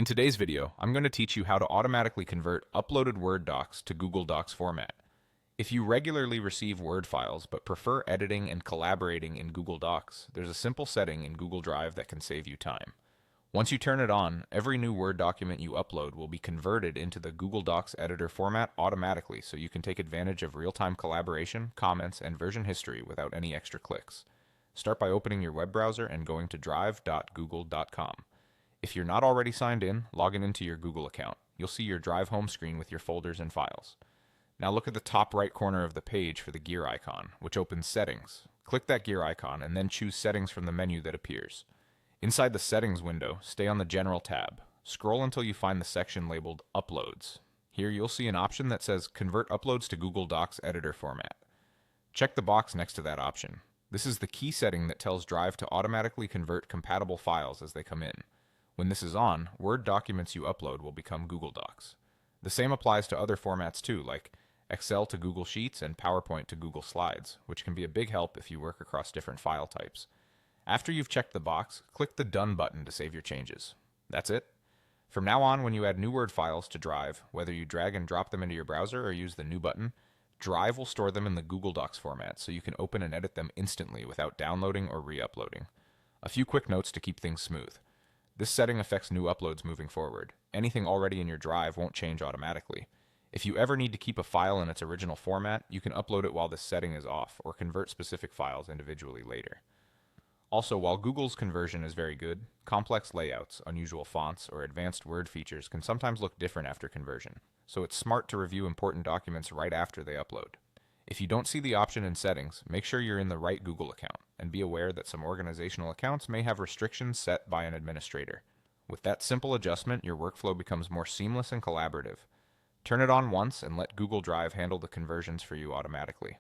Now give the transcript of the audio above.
In today's video, I'm going to teach you how to automatically convert uploaded Word docs to Google Docs format. If you regularly receive Word files but prefer editing and collaborating in Google Docs, there's a simple setting in Google Drive that can save you time. Once you turn it on, every new Word document you upload will be converted into the Google Docs editor format automatically, so you can take advantage of real-time collaboration, comments, and version history without any extra clicks. Start by opening your web browser and going to drive.google.com. If you're not already signed in, log into your Google account. You'll see your Drive home screen with your folders and files. Now look at the top right corner of the page for the gear icon, which opens Settings. Click that gear icon and then choose Settings from the menu that appears. Inside the Settings window, stay on the General tab. Scroll until you find the section labeled Uploads. Here you'll see an option that says Convert Uploads to Google Docs Editor Format. Check the box next to that option. This is the key setting that tells Drive to automatically convert compatible files as they come in. When this is on, Word documents you upload will become Google Docs. The same applies to other formats too, like Excel to Google Sheets and PowerPoint to Google Slides, which can be a big help if you work across different file types. After you've checked the box, click the Done button to save your changes. That's it. From now on, when you add new Word files to Drive, whether you drag and drop them into your browser or use the New button, Drive will store them in the Google Docs format so you can open and edit them instantly without downloading or re-uploading. A few quick notes to keep things smooth. This setting affects new uploads moving forward. Anything already in your Drive won't change automatically. If you ever need to keep a file in its original format, you can upload it while this setting is off, or convert specific files individually later. Also, while Google's conversion is very good, complex layouts, unusual fonts, or advanced Word features can sometimes look different after conversion, so it's smart to review important documents right after they upload. If you don't see the option in Settings, make sure you're in the right Google account, and be aware that some organizational accounts may have restrictions set by an administrator. With that simple adjustment, your workflow becomes more seamless and collaborative. Turn it on once and let Google Drive handle the conversions for you automatically.